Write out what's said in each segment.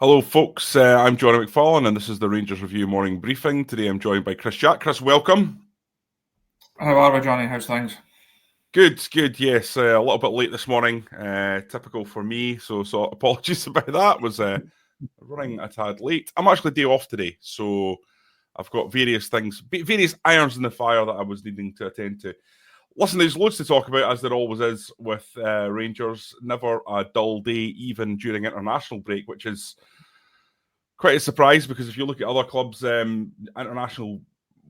Hello, folks. I'm Jonny McFarlane, and this is the Rangers Review morning briefing. Today I'm joined by Chris Jack. Chris, welcome. How are we, Jonny? How's things? Good. Yes, a little bit late this morning. Typical for me, so apologies about that. Was running a tad late. I'm actually day off today, so I've got various irons in the fire that I was needing to attend to. Listen, there's loads to talk about, as there always is with Rangers. Never a dull day, even during international break, which is quite a surprise because if you look at other clubs, international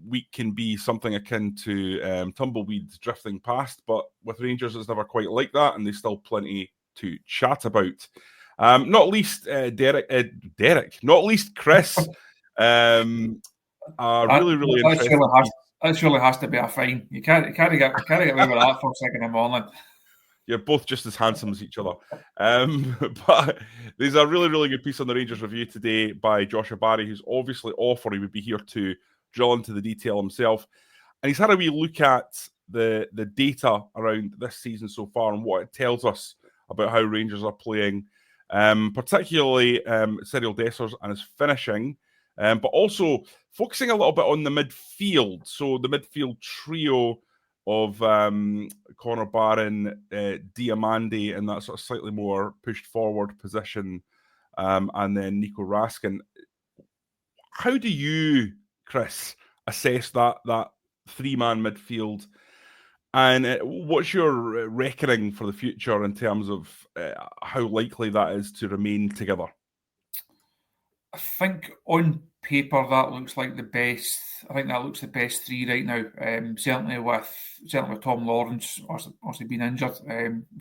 week can be something akin to tumbleweeds drifting past, but with Rangers it's never quite like that, and there's still plenty to chat about. Not least not least Chris. Really interesting. That surely has to be a fine. You can't get away with that for a second in the morning. You're both just as handsome as each other. But there's a really good piece on the Rangers Review today by Joshua Barry, who's obviously off, or he would be here to drill into the detail himself. And he's had a wee look at the data around this season so far and what it tells us about how Rangers are playing, particularly Cyril Dessers and his finishing, but also focusing a little bit on the midfield. So the midfield trio of Connor Barron, Diamandi in that sort of slightly more pushed forward position, and then Nico Raskin. How do you, Chris, assess that three-man midfield? And what's your reckoning for the future in terms of how likely that is to remain together? I think on paper that looks like the best. I think that looks the best three right now. Certainly with Tom Lawrence also been injured.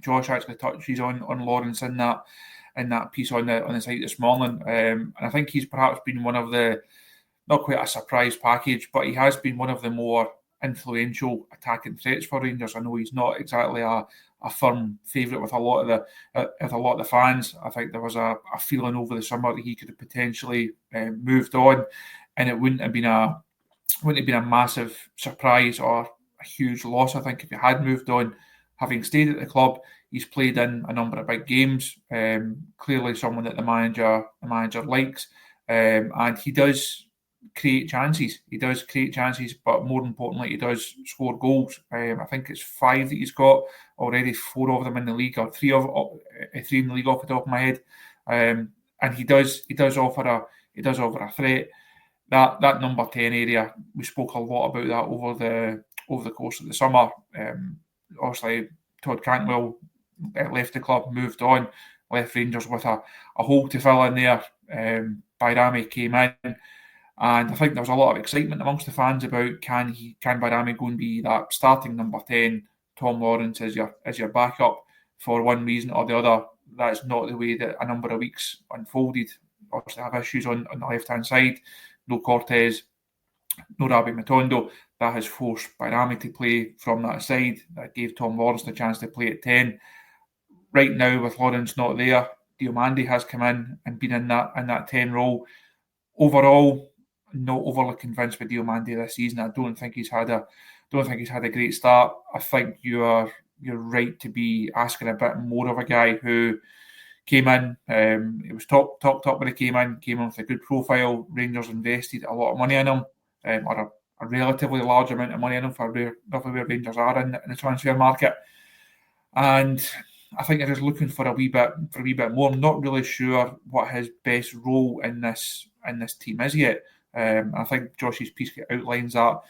Josh actually touches on Lawrence in that piece on the site this morning, and I think he's perhaps been one of the, not quite a surprise package, but he has been one of the more influential attacking threats for Rangers. I know he's not exactly a firm favourite with a lot of the fans. I think there was a feeling over the summer that he could have potentially moved on, and it wouldn't have been a massive surprise or a huge loss. I think if he had moved on, having stayed at the club, he's played in a number of big games. Clearly, someone that the manager likes, and he does create chances. But more importantly, he does score goals. I think it's 5 that he's got already, 4 of them in the league, or 3 in the league off the top of my head. And he does offer a threat. That number 10 area, we spoke a lot about that over the course of the summer. Obviously, Todd Cantwell left the club, moved on, left Rangers with a hole to fill in there. Bayrami came in. And I think there was a lot of excitement amongst the fans about can Bayrami go and be that starting number 10, Tom Lawrence as your backup. For one reason or the other, that's not the way that a number of weeks unfolded. Obviously, have issues on the left-hand side. No Cortez, no Rabbi Matondo. That has forced Bayrami to play from that side. That gave Tom Lawrence the chance to play at 10. Right now, with Lawrence not there, Diamandi has come in and been in that 10 role. Overall, not overly convinced with Diamandi this season. I don't think he's had a great start. I think you're right to be asking a bit more of a guy who came in. It was talked up when he came in with a good profile. Rangers invested a lot of money in him, or a relatively large amount of money in him for roughly where Rangers are in the transfer market. And I think they're just looking for a wee bit more. I'm not really sure what his best role in this team is yet. I think Josh's piece outlines that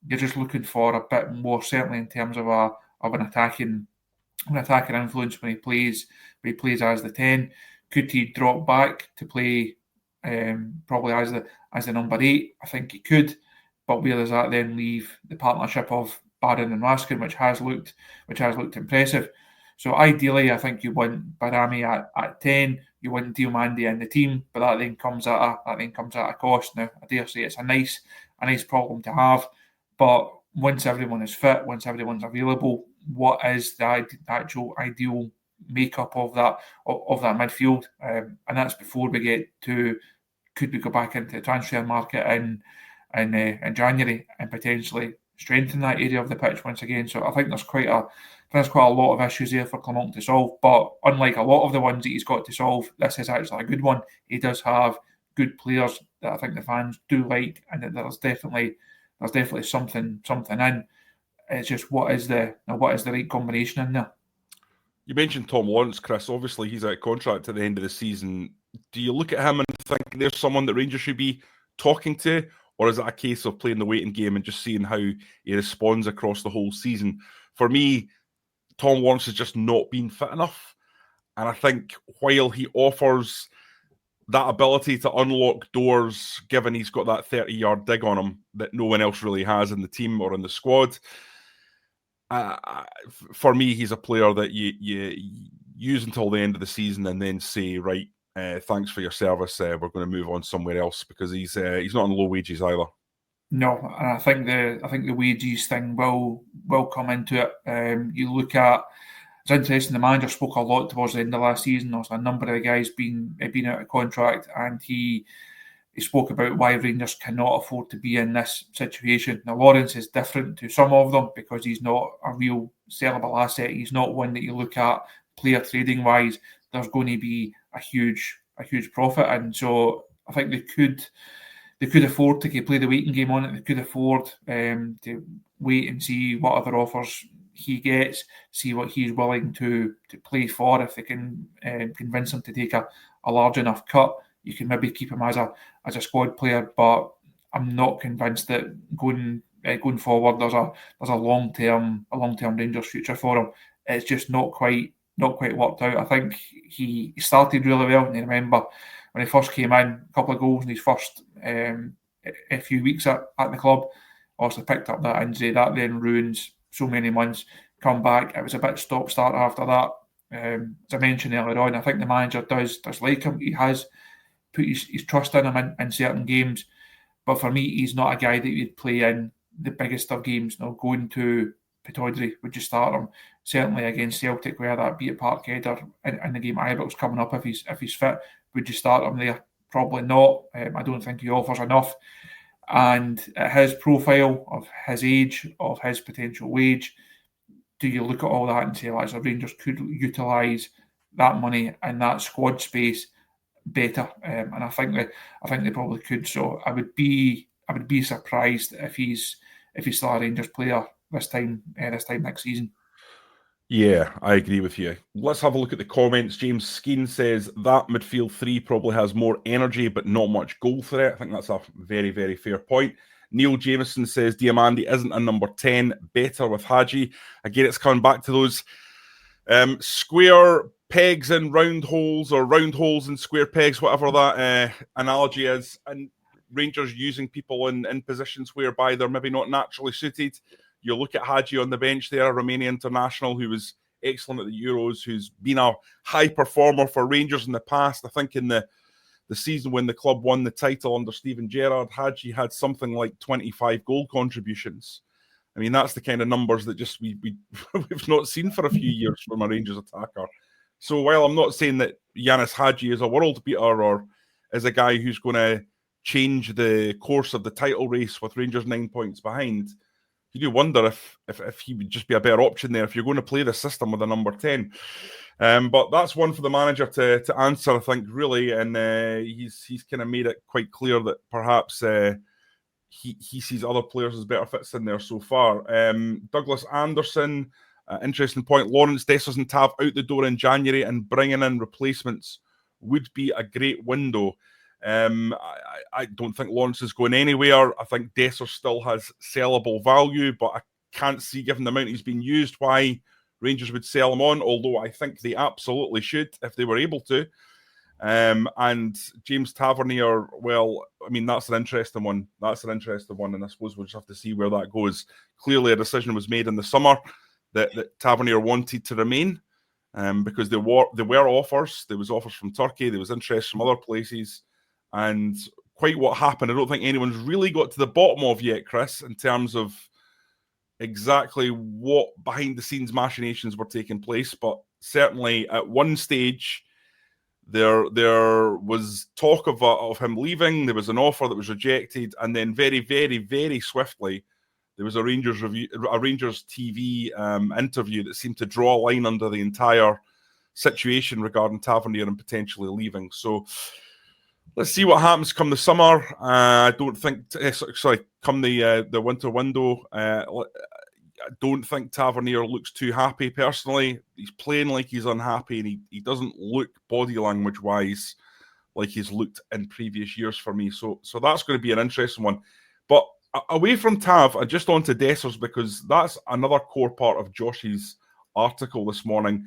you're just looking for a bit more, certainly in terms of an attacking influence when he plays as the 10. Could he drop back to play probably as the number 8? I think he could, but where does that then leave the partnership of Barron and Raskin, which has looked impressive? So ideally, I think you want Bayrami at 10. You want Diamandi in the team, but that then comes at a cost. Now, I dare say it's a nice problem to have, but once everyone is fit, once everyone's available, what is the actual ideal makeup of that midfield? And that's before we get to, could we go back into the transfer market in January and potentially strengthen that area of the pitch once again? So I think there's quite there's quite a lot of issues there for Clement to solve. But unlike a lot of the ones that he's got to solve, this is actually a good one. He does have good players that I think the fans do like, and that there's definitely something in. It's just what is the right combination in there. You mentioned Tom Lawrence, Chris. Obviously, he's out of contract at the end of the season. Do you look at him and think there's someone that Rangers should be talking to? Or is it a case of playing the waiting game and just seeing how he responds across the whole season? For me, Tom Lawrence has just not been fit enough. And I think while he offers that ability to unlock doors, given he's got that 30-yard dig on him that no one else really has in the team or in the squad, for me, he's a player that you use until the end of the season and then say, right, thanks for your service. We're going to move on somewhere else, because he's not on low wages either. No, and I think the wages thing will come into it. You look at, it's interesting. The manager spoke a lot towards the end of last season. There's a number of the guys been out of contract, and he spoke about why Rangers cannot afford to be in this situation. Now, Lawrence is different to some of them because he's not a real sellable asset. He's not one that you look at player trading wise. There's going to be a huge profit, and so I think they could afford to play the waiting game on it. They could afford to wait and see what other offers he gets, see what he's willing to play for. If they can convince him to take a large enough cut, you can maybe keep him as a squad player. But I'm not convinced that going forward there's a long term Rangers future for him. It's just not quite worked out. I think he started really well, and I remember when he first came in, a couple of goals in his first a few weeks at the club. Also picked up that injury that then ruins so many months. Come back, it was a bit stop-start after that. As I mentioned earlier on, I think the manager does like him. He has put his trust in him in certain games, but for me, he's not a guy that you'd play in the biggest of games. Now, going to Pittodrie, would you start him? Certainly against Celtic, where that be at Parkhead, or in the game Ibrox coming up, if he's fit, would you start him there? Probably not. I don't think he offers enough. And at his profile, of his age, of his potential wage, do you look at all that and say, like, Rangers could utilise that money and that squad space better? And I think they probably could. So I would be surprised if he's still a Rangers player this time next season. Yeah, I agree with you. Let's have a look at the comments. James Skeen says that midfield three probably has more energy but not much goal threat. I think that's a very, very fair point. Neil Jameson says Diamandi isn't a number 10, better with Hadji. Again, it's coming back to those square pegs in round holes, or round holes in square pegs, whatever that analogy is, and Rangers using people in positions whereby they're maybe not naturally suited. You look at Hadji on the bench there, a Romanian international who was excellent at the Euros, who's been a high performer for Rangers in the past. I think in the season when the club won the title under Steven Gerrard, Hadji had something like 25 goal contributions. I mean, that's the kind of numbers that just we've not seen for a few years from a Rangers attacker. So while I'm not saying that Yanis Hadji is a world beater or is a guy who's going to change the course of the title race with Rangers 9 points behind, you do wonder if he would just be a better option there if you're going to play the system with a number 10. But that's one for the manager to answer, I think, really. And he's kind of made it quite clear that perhaps he sees other players as better fits in there so far. Douglas Anderson, interesting point. Lawrence, Dessers and Tav out the door in January, and bringing in replacements would be a great window. I don't think Lawrence is going anywhere. I think Dessers still has sellable value, but I can't see, given the amount he's been used, why Rangers would sell him on, although I think they absolutely should if they were able to. And James Tavernier, well, I mean, that's an interesting one. And I suppose we'll just have to see where that goes. Clearly, a decision was made in the summer that Tavernier wanted to remain, because there were offers. There was offers from Turkey. There was interest from other places. And quite what happened, I don't think anyone's really got to the bottom of yet, Chris, in terms of exactly what behind-the-scenes machinations were taking place. But certainly at one stage, there was talk of him leaving. There was an offer that was rejected. And then very, very, very swiftly, there was a Rangers TV interview that seemed to draw a line under the entire situation regarding Tavernier and potentially leaving. So let's see what happens come the summer. I don't think, come the winter window. I don't think Tavernier looks too happy personally. He's playing like he's unhappy, and he doesn't look body language wise like he's looked in previous years for me. So that's going to be an interesting one. But away from Tav and just on to Dessers, because that's another core part of Josh's article this morning.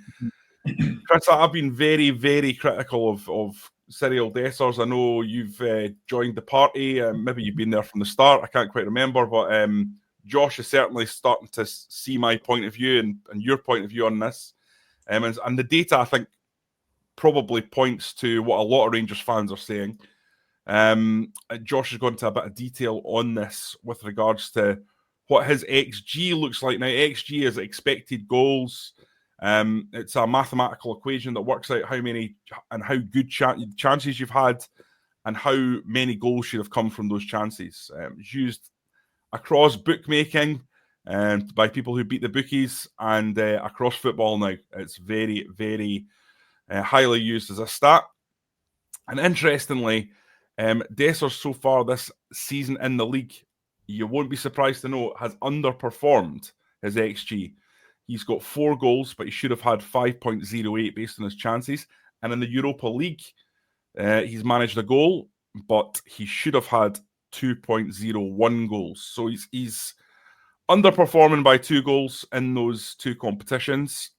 Chris, I've been very, very critical of Cyril Dessers. I know you've joined the party. Maybe you've been there from the start. I can't quite remember. But Josh is certainly starting to see my point of view and your point of view on this. And the data, I think, probably points to what a lot of Rangers fans are saying. Josh has gone into a bit of detail on this with regards to what his XG looks like. Now, XG is expected goals. It's a mathematical equation that works out how many and how good chances you've had and how many goals should have come from those chances. It's used across bookmaking and by people who beat the bookies and across football now. It's very, very highly used as a stat. And interestingly, Dessers so far this season in the league, you won't be surprised to know, has underperformed his XG. He's got 4 goals, but he should have had 5.08 based on his chances. And in the Europa League, he's managed a goal, but he should have had 2.01 goals. So he's underperforming by 2 goals in those 2 competitions.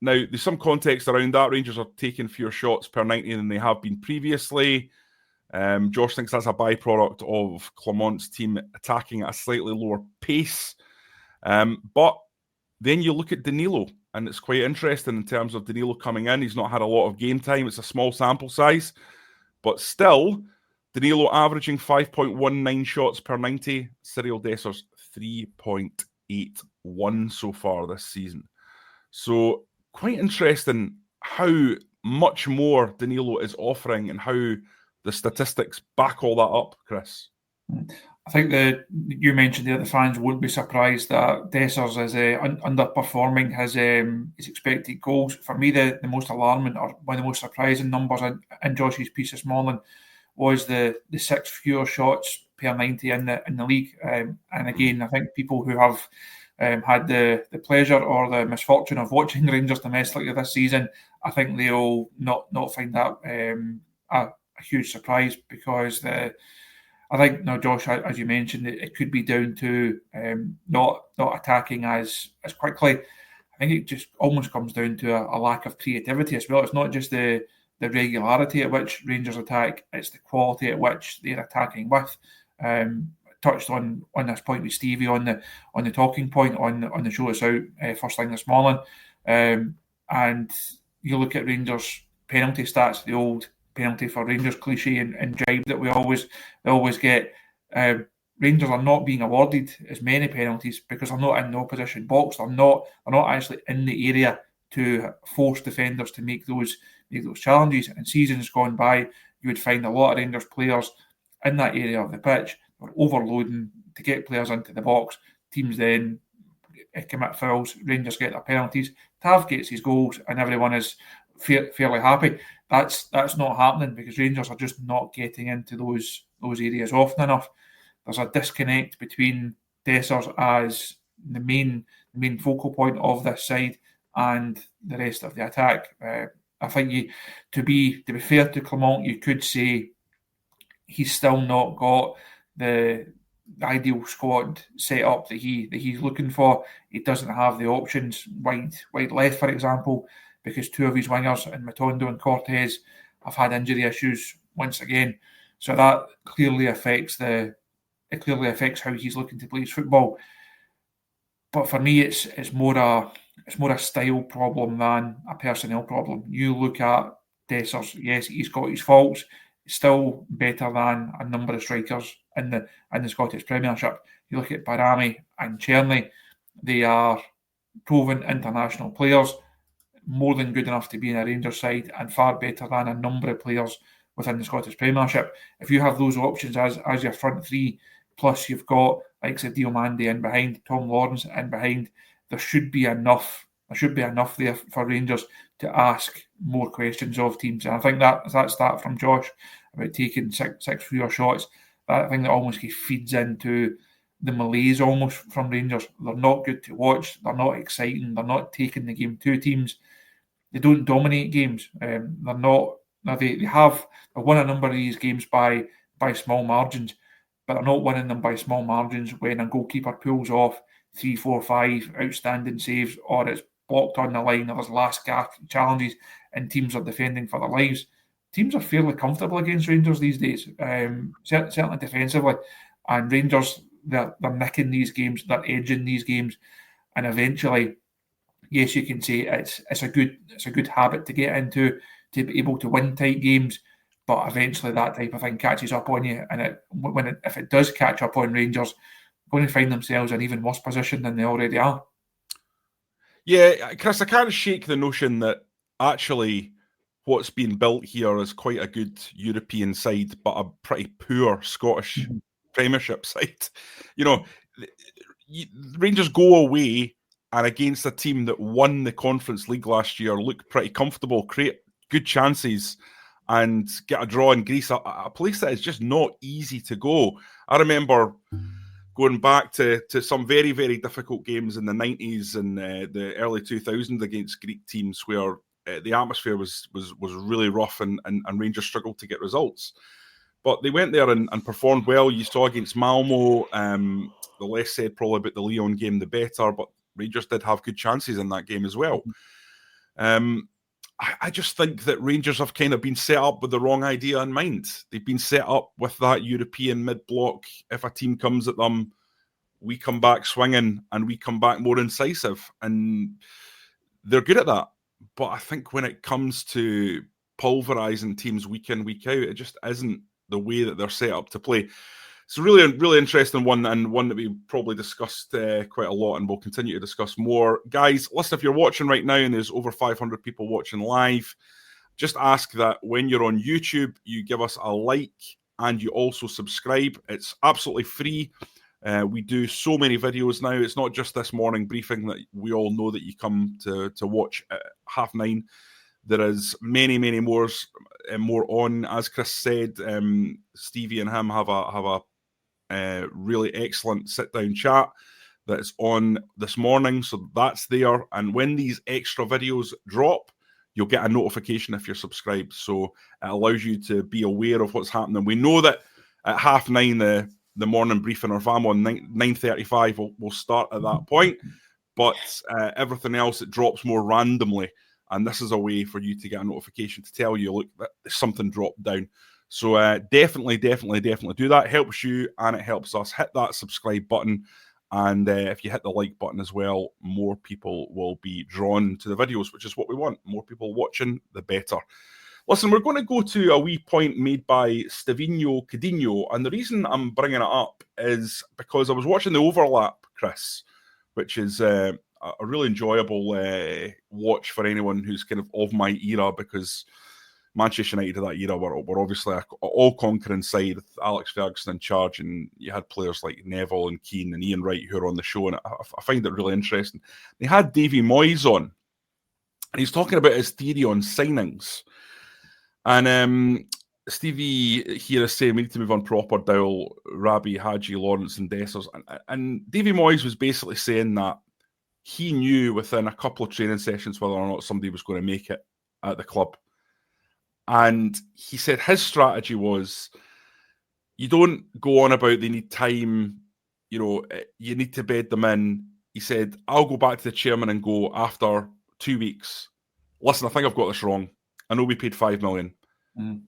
Now, there's some context around that. Rangers are taking fewer shots per 90 than they have been previously. Josh thinks that's a byproduct of Clement's team attacking at a slightly lower pace. But then you look at Danilo, and it's quite interesting in terms of Danilo coming in. He's not had a lot of game time. It's a small sample size. But still, Danilo averaging 5.19 shots per 90. Cyril Dessers 3.81 so far this season. So quite interesting how much more Danilo is offering and how the statistics back all that up, Chris. I think that you mentioned there the fans won't be surprised that Dessers is underperforming his expected goals. For me, the most alarming or one of the most surprising numbers in Josh's piece this morning was the 6 fewer shots per 90 in the league. And again, I think people who have had the pleasure or the misfortune of watching Rangers domestically this season, I think they'll not find that a huge surprise, because I think now, Josh, as you mentioned, it could be down to not attacking as quickly. I think it just almost comes down to a lack of creativity as well. It's not just the regularity at which Rangers attack; it's the quality at which they're attacking with. Touched on this point with Stevie on the talking point on the show that's out first thing this morning, and you look at Rangers penalty stats, the old penalty for Rangers cliche and jibe that we always get. Rangers are not being awarded as many penalties because they're not in the opposition box. They're not actually in the area to force defenders to make those challenges. And seasons gone by, you would find a lot of Rangers players in that area of the pitch were overloading to get players into the box. Teams then commit fouls. Rangers get their penalties. Tav gets his goals, and everyone is fairly happy. That's not happening because Rangers are just not getting into those areas often enough. There's a disconnect between Dessers as the main focal point of this side and the rest of the attack. I think to be fair to Clement, you could say he's still not got the ideal squad set up that he's looking for. He doesn't have the options wide left, for example, because 2 of his wingers, in Matondo and Cortez, have had injury issues once again. So that clearly affects how he's looking to play his football. But for me, it's more a style problem than a personnel problem. You look at Dessers, yes, he's got his faults. Still better than a number of strikers in the Scottish Premiership. You look at Barami and Cherny, they are proven international players, more than good enough to be in a Rangers side and far better than a number of players within the Scottish Premiership. If you have those options as your front three, plus you've got like I said, Diomande in behind, Tom Lawrence in behind. There should be enough there for Rangers to ask more questions of teams. And I think that's that from Josh about taking six freer shots. That thing that almost feeds into the malaise almost from Rangers. They're not good to watch. They're not exciting. They're not taking the game to teams. They don't dominate games. They're not. They've won a number of these games by small margins, but they're not winning them by small margins when a goalkeeper pulls off 3, 4, 5 outstanding saves, or it's blocked on the line, or there's last gap challenges, and teams are defending for their lives. Teams are fairly comfortable against Rangers these days, certainly defensively, and Rangers they're nicking these games, they're edging these games, and eventually, yes, you can say it's a good habit to get into to be able to win tight games, but eventually that type of thing catches up on you, and if it does catch up on Rangers, going to find themselves in an even worse position than they already are. Yeah, Chris, I can't shake the notion that actually what's being built here is quite a good European side, but a pretty poor Scottish Premiership side. Rangers go away and against a team that won the Conference League last year, look pretty comfortable, create good chances, and get a draw in Greece, a place that is just not easy to go. I remember going back to some very, very difficult games in the 90s and the early 2000s against Greek teams where the atmosphere was really rough and Rangers struggled to get results. But they went there and performed well. You saw against Malmo, the less said probably about the Lyon game, the better, but Rangers did have good chances in that game as well. I just think that Rangers have kind of been set up with the wrong idea in mind. They've been set up with that European mid-block. If a team comes at them, we come back swinging and we come back more incisive. And they're good at that. But I think when it comes to pulverising teams week in, week out, it just isn't the way that they're set up to play. It's a really, really interesting one, and one that we probably discussed quite a lot and we'll continue to discuss more. Guys, listen, if you're watching right now and there's over 500 people watching live, just ask that when you're on YouTube, you give us a like and you also subscribe. It's absolutely free. We do so many videos now. It's not just this morning briefing that we all know that you come to watch at 9:30. There is many, many more on. As Chris said, Stevie and him have a really excellent sit-down chat that's on this morning, so that's there. And when these extra videos drop, you'll get a notification if you're subscribed, so it allows you to be aware of what's happening. We know that at 9:30 the morning briefing, or if I'm on 9:35, we'll start at that point, but everything else, it drops more randomly, and this is a way for you to get a notification to tell you, look, something dropped down. So definitely do that. It helps you and it helps us. Hit that subscribe button. And if you hit the like button as well, more people will be drawn to the videos, which is what we want. More people watching, the better. Listen, we're going to go to a wee point made by Stevino Cadinho. And the reason I'm bringing it up is because I was watching The Overlap, Chris, which is a really enjoyable watch for anyone who's kind of my era, because Manchester United of that era were obviously an all-conquering side with Alex Ferguson in charge, and you had players like Neville and Keane and Ian Wright who are on the show, and I find it really interesting. They had Davy Moyes on, and he's talking about his theory on signings. And Stevie here is saying we need to move on proper Dowell, Rabi, Hadji, Lawrence and Dessers. And Davy Moyes was basically saying that he knew within a couple of training sessions whether or not somebody was going to make it at the club. And he said his strategy was, you don't go on about they need time, you need to bed them in. He said, I'll go back to the chairman and go after 2 weeks. Listen, I think I've got this wrong. I know we paid $5 million,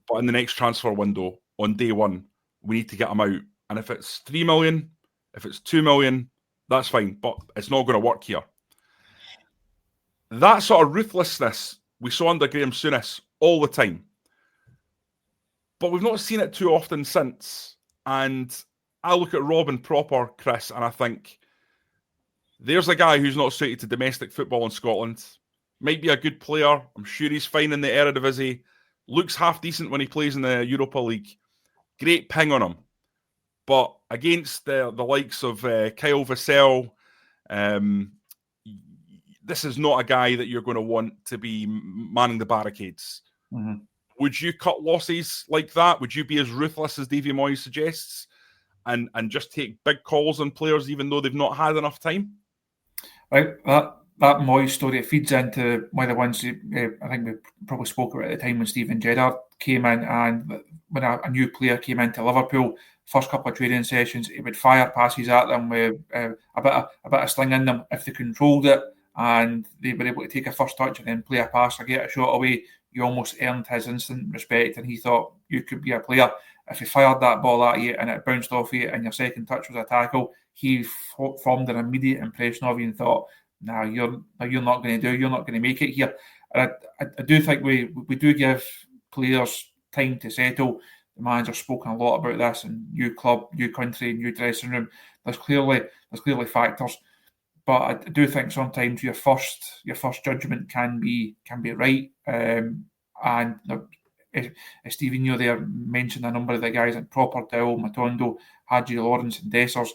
but in the next transfer window, on day one, we need to get them out. And if it's $3 million, if it's $2 million, that's fine, but it's not going to work here. That sort of ruthlessness we saw under Graham Souness all the time. But we've not seen it too often since. And I look at Robin proper, Chris, and I think there's a guy who's not suited to domestic football in Scotland. Might be a good player. I'm sure he's fine in the Eredivisie. Looks half decent when he plays in the Europa League. Great ping on him. But against the likes of Kyle Vassell, this is not a guy that you're going to want to be manning the barricades. Mm-hmm. Would you cut losses like that? Would you be as ruthless as Davy Moyes suggests and just take big calls on players even though they've not had enough time? Right, that Moyes story, it feeds into one of the ones I think we probably spoke about at the time when Steven Gerrard came in, and when a new player came into Liverpool, first couple of training sessions, he would fire passes at them with a bit of sling in them. If they controlled it and they were able to take a first touch and then play a pass or get a shot away, you almost earned his instant respect, and he thought you could be a player. If he fired that ball at you and it bounced off you and your second touch was a tackle, he formed an immediate impression of you and thought, "Nah, you're not going to do. You're not going to make it here." And I do think we do give players time to settle. The manager's spoken a lot about this, and new club, new country, new dressing room. There's clearly factors, but I do think sometimes your first judgment can be right. And Stephen, there mentioned a number of the guys like Proper, Dowell, Matondo, Hadji Lawrence, and Dessers.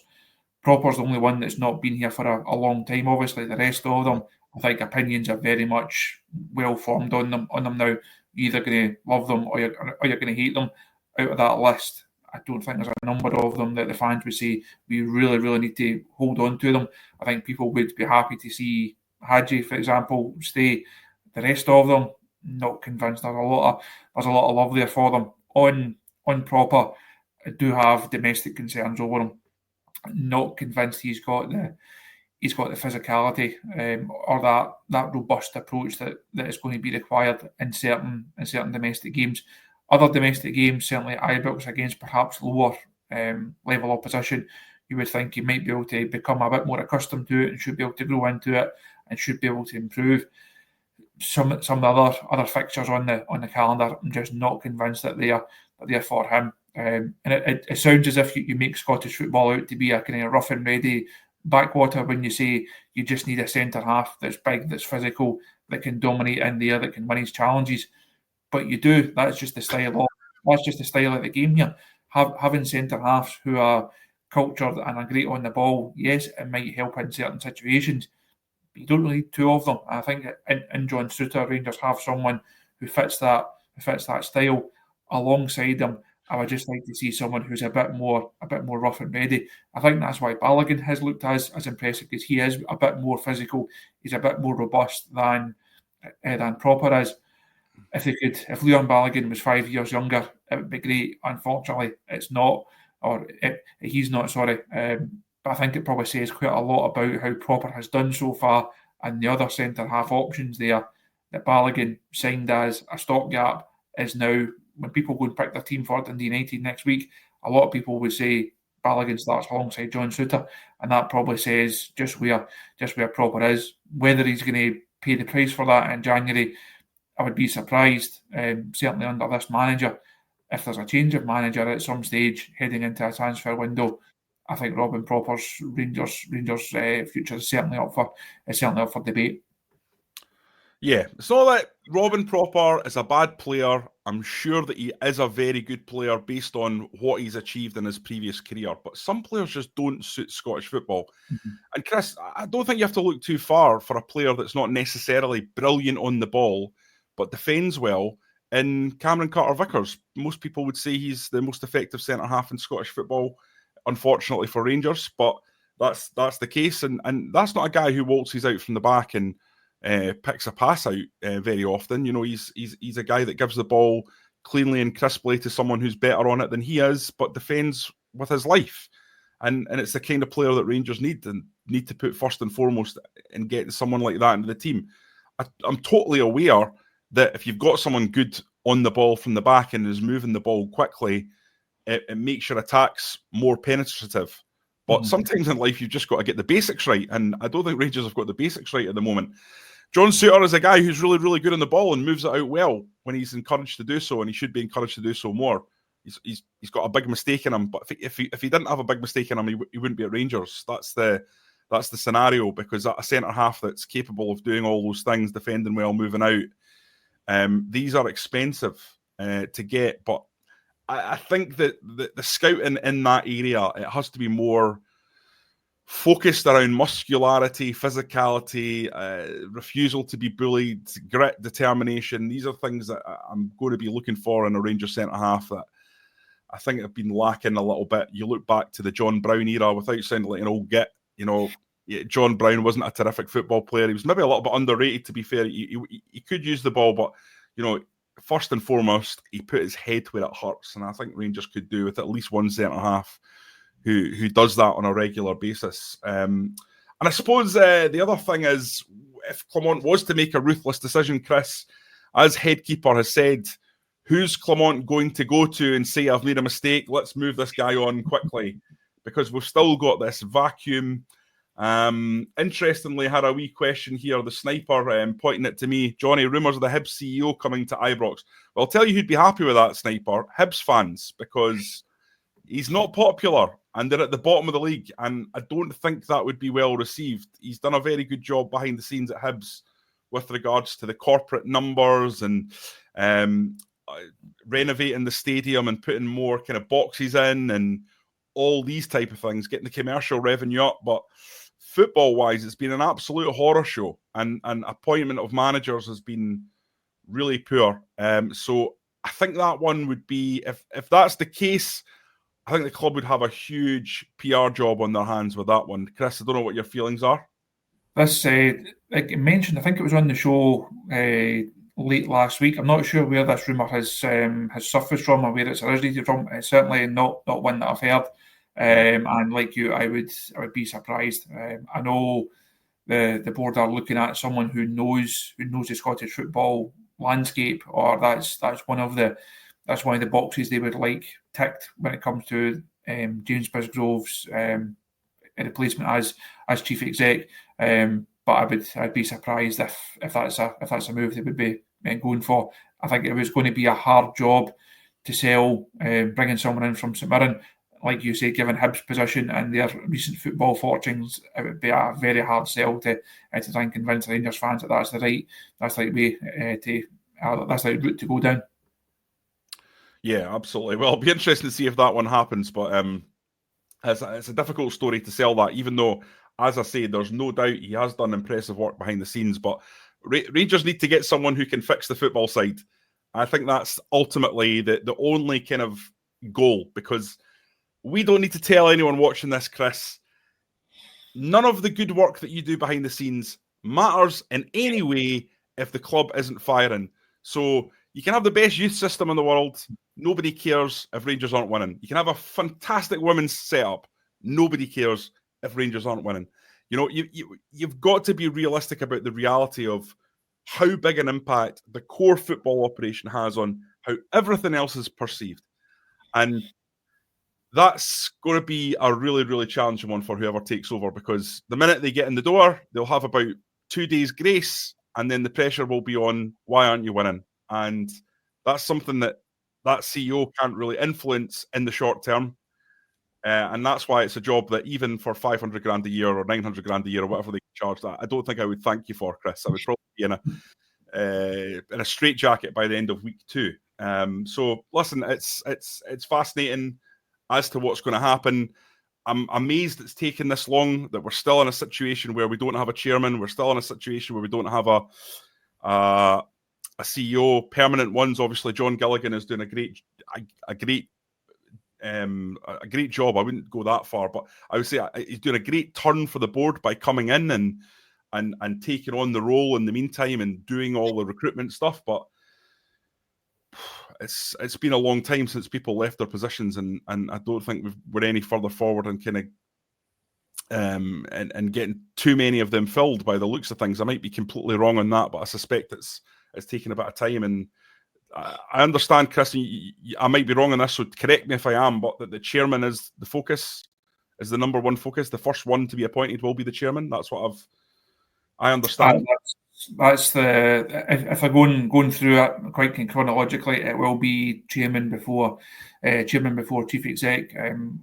Proper's the only one that's not been here for a long time. Obviously, the rest of them, I think opinions are very much well formed on them now. You're either going to love them or you're going to hate them. Out of that list, I don't think there's a number of them that the fans would say we really, really need to hold on to them. I think people would be happy to see Hadji, for example, stay. The rest of them, not convinced. There's a lot of love there for them. On Proper, I do have domestic concerns over him. Not convinced he's got the physicality or that robust approach that is going to be required in certain domestic games. Other domestic games, certainly Ibrox against perhaps lower level opposition, you would think he might be able to become a bit more accustomed to it and should be able to grow into it and should be able to improve. Some of the other fixtures on the calendar, I'm just not convinced that they're for him. And it sounds as if you make Scottish football out to be a kind of rough and ready backwater when you say you just need a centre half that's big, that's physical, that can dominate in there, that can win his challenges. But you do. That's just the style of the game here. Having centre halves who are cultured and are great on the ball, yes, it might help in certain situations. But you don't really need two of them. I think in John Souttar, Rangers have someone who fits that style. Alongside them, I would just like to see someone who's a bit more rough and ready. I think that's why Balogun has looked as impressive, because he is a bit more physical. He's a bit more robust than Proper is. If Leon Balogun was 5 years younger, it would be great. Unfortunately, it's not, he's not. Sorry, but I think it probably says quite a lot about how Proper has done so far, and the other centre half options there that Balogun signed as a stopgap is now. When people go and pick their team for Dundee United next week, a lot of people would say Balogun starts alongside John Souttar, and that probably says just where Proper is. Whether he's going to pay the price for that in January, I would be surprised. Certainly under this manager, if there's a change of manager at some stage heading into a transfer window, I think Robin Proper's Rangers future is certainly up for debate. Yeah, it's not that Robin Proper is a bad player. I'm sure that he is a very good player based on what he's achieved in his previous career. But some players just don't suit Scottish football. Mm-hmm. And Chris, I don't think you have to look too far for a player that's not necessarily brilliant on the ball, but defends well. In Cameron Carter-Vickers, most people would say he's the most effective centre-half in Scottish football, unfortunately for Rangers. But that's the case. And that's not a guy who waltzes out from the back and picks a pass out very often. You know, he's a guy that gives the ball cleanly and crisply to someone who's better on it than he is, but defends with his life. And it's the kind of player that Rangers need to put first and foremost in getting someone like that into the team. I'm totally aware that if you've got someone good on the ball from the back and is moving the ball quickly, it makes your attacks more penetrative. But sometimes in life, you've just got to get the basics right. And I don't think Rangers have got the basics right at the moment. John Souttar is a guy who's really, really good on the ball and moves it out well when he's encouraged to do so, and he should be encouraged to do so more. He's got a big mistake in him, but if he didn't have a big mistake in him, he wouldn't be at Rangers. That's the scenario, because a centre half that's capable of doing all those things, defending well, moving out, these are expensive to get. But I think that the scouting in that area, it has to be more focused around muscularity, physicality, refusal to be bullied, grit, determination. These are things that I'm going to be looking for in a Rangers centre-half that I think have been lacking a little bit. You look back to the John Brown era, without sounding like an old git, John Brown wasn't a terrific football player. He was maybe a little bit underrated, to be fair. He could use the ball, but, first and foremost, he put his head where it hurts. And I think Rangers could do with at least one centre-half who does that on a regular basis. And I suppose the other thing is, if Clement was to make a ruthless decision, Chris, as head keeper has said, who's Clement going to go to and say, I've made a mistake, let's move this guy on quickly? Because we've still got this vacuum. Interestingly, had a wee question here, the sniper pointing it to me. Jonny, rumours of the Hibs CEO coming to Ibrox. Well, I'll tell you who'd be happy with that, sniper. Hibs fans, because he's not popular and they're at the bottom of the league, and I don't think that would be well received. He's done a very good job behind the scenes at Hibs with regards to the corporate numbers and renovating the stadium and putting more kind of boxes in and all these type of things, getting the commercial revenue up. But football-wise, it's been an absolute horror show, and appointment of managers has been really poor. So I think that one would be, if that's the case, I think the club would have a huge PR job on their hands with that one. Chris, I don't know what your feelings are. This, like you mentioned, I think it was on the show late last week. I'm not sure where this rumour has surfaced from or where it's originated from. It's certainly not one that I've heard. And like you, I would be surprised. I know the board are looking at someone who knows the Scottish football landscape, or that's one of the boxes they would like ticked when it comes to James Bisgrove's replacement as chief exec. But I'd be surprised if that's a move they would be going for. I think it was going to be a hard job to sell, bringing someone in from St Mirren. Like you say, given Hibs' position and their recent football fortunes, it would be a very hard sell to try and convince Rangers fans that that's the right way that's the right route to go down. Yeah, absolutely. Well, it'll be interesting to see if that one happens, but it's a difficult story to sell that, even though, as I say, there's no doubt he has done impressive work behind the scenes, but Rangers need to get someone who can fix the football side. I think that's ultimately the only kind of goal, because we don't need to tell anyone watching this, Chris, none of the good work that you do behind the scenes matters in any way if the club isn't firing. So you can have the best youth system in the world. Nobody cares if Rangers aren't winning. You can have a fantastic women's setup. Nobody cares if Rangers aren't winning. You've got to be realistic about the reality of how big an impact the core football operation has on how everything else is perceived. And that's going to be a really, really challenging one for whoever takes over, because the minute they get in the door, they'll have about 2 days grace, and then the pressure will be on, why aren't you winning? And that's something that CEO can't really influence in the short term. And that's why it's a job that even for 500 grand a year or 900 grand a year or whatever they charge that, I don't think I would thank you for, Chris. I would probably be in a straitjacket by the end of week 2. So listen, it's fascinating as to what's going to happen. I'm amazed it's taken this long, that we're still in a situation where we don't have a chairman. We're still in a situation where we don't have a CEO. Permanent ones, obviously, John Gilligan is doing a great job. I wouldn't go that far, but I would say he's doing a great turn for the board by coming in and taking on the role in the meantime and doing all the recruitment stuff. But it's been a long time since people left their positions, and I don't think we're any further forward in kind of and getting too many of them filled by the looks of things. I might be completely wrong on that, but I suspect it's taking a bit of time. And I understand, Chris, I might be wrong on this, so correct me if I am, but that the chairman is the focus, is the number one focus. The first one to be appointed will be the chairman. That's what I understand. That's if I'm going through it quite chronologically, it will be chairman before chief exec.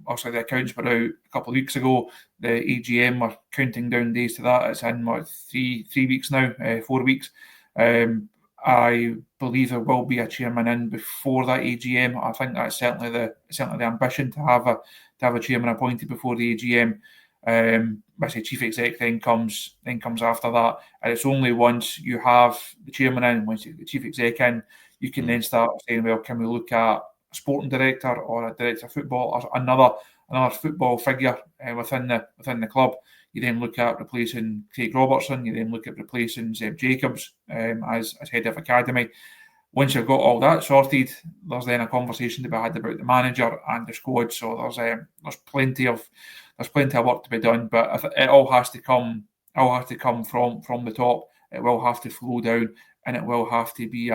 Also, the accounts were out a couple of weeks ago. The AGM are counting down days to that. It's in 3 weeks now, 4 weeks. I believe there will be a chairman in before that AGM. I think that's certainly the ambition to have a chairman appointed before the AGM. I say chief exec then comes after that, and it's only once you have the chairman in, once the chief exec in, you can then start saying, well, can we look at a sporting director or a director of football or another football figure within the club. You then look at replacing Craig Robertson. You then look at replacing Zeb Jacobs as head of academy. Once you've got all that sorted, there's then a conversation to be had about the manager and the squad. So there's plenty of work to be done, but it all has to come from the top. It will have to flow down, and it will have to be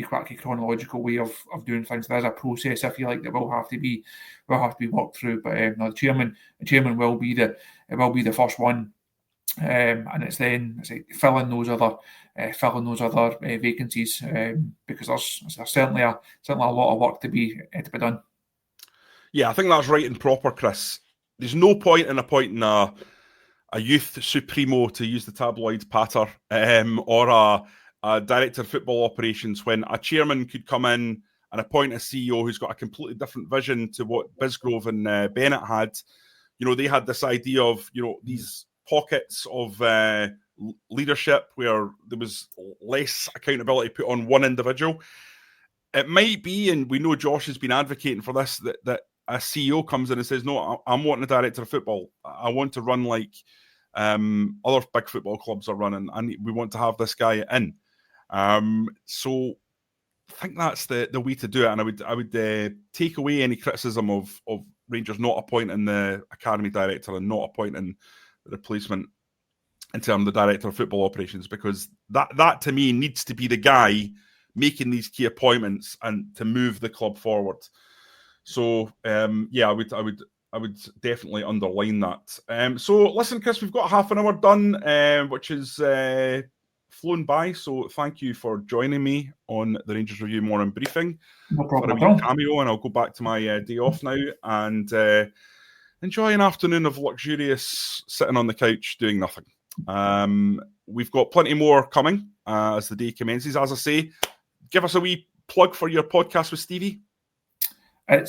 quite a chronological way of doing things. There's a process, if you like, that will have to be worked through. But the chairman will be the first one, and it's then filling those other vacancies, because there's certainly a lot of work to be done. Yeah, I think that's right and proper, Chris. There's no point in appointing a youth supremo, to use the tabloid patter, or a director of football operations, when a chairman could come in and appoint a CEO who's got a completely different vision to what Bisgrove and Bennett had. They had this idea of, these pockets of leadership where there was less accountability put on one individual. It might be, and we know Josh has been advocating for this, that a CEO comes in and says, no, I'm wanting a director of football. I want to run like other big football clubs are running, and we want to have this guy in. So I think that's the way to do it, and I would take away any criticism of Rangers not appointing the academy director and not appointing the replacement in terms of the director of football operations, because that to me needs to be the guy making these key appointments and to move the club forward. So I would definitely underline that. So listen, Chris, we've got half an hour done, which is flown by. So thank you for joining me on the Rangers Review Morning Briefing. No problem for a wee cameo, and I'll go back to my day off now and enjoy an afternoon of luxurious sitting on the couch doing nothing. We've got plenty more coming as the day commences. As I say, give us a wee plug for your podcast with Stevie. It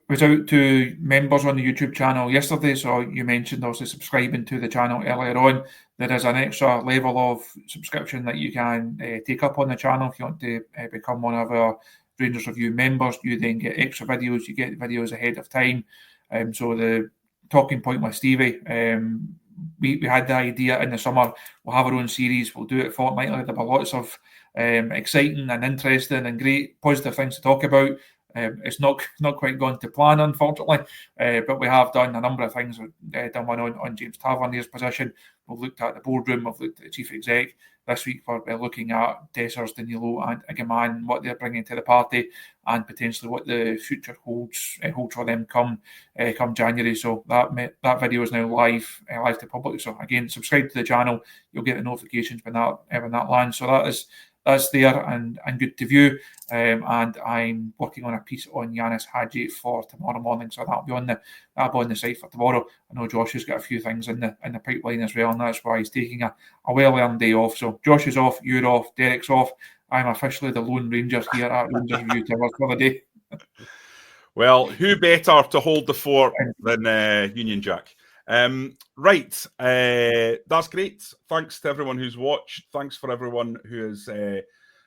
was out to members on the YouTube channel yesterday, so you mentioned also subscribing to the channel earlier on. There is an extra level of subscription that you can take up on the channel. If you want to become one of our Rangers Review members, you then get extra videos. You get videos ahead of time. So the talking point with Stevie, we had the idea in the summer, we'll have our own series, we'll do it fortnightly. There'll be lots of exciting and interesting and great positive things to talk about. It's not quite gone to plan, unfortunately, but we have done a number of things. We've done one on James Tavernier's position. We've looked at the boardroom. We've looked at the chief exec. This week we're looking at Dessers, Danilo and Igaman, what they're bringing to the party, and potentially what the future holds for them come January. So that video is now live to public. So again, subscribe to the channel. You'll get the notifications when that lands. So that's there and good to view. And I'm working on a piece on Yanis Hadji for tomorrow morning, so that'll be on the site for tomorrow. I know Josh has got a few things in the pipeline as well, and that's why he's taking a well-earned day off. So Josh is off, you're off, Derek's off. I'm officially the Lone Ranger here at Rangers Review Towers for the day. Well, who better to hold the fort than Union Jack? Right, that's great. Thanks to everyone who's watched. Thanks for everyone who has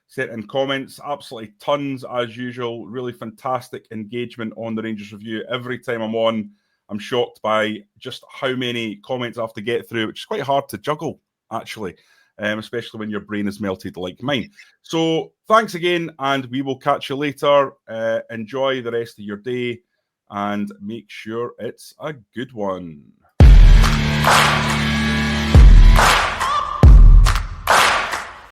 sent in comments. Absolutely tons as usual. Really fantastic engagement on the Rangers Review. Every time I'm on, I'm shocked by just how many comments I have to get through, which is quite hard to juggle, actually, especially when your brain is melted like mine. So thanks again, and we will catch you later. Enjoy the rest of your day, and make sure it's a good one.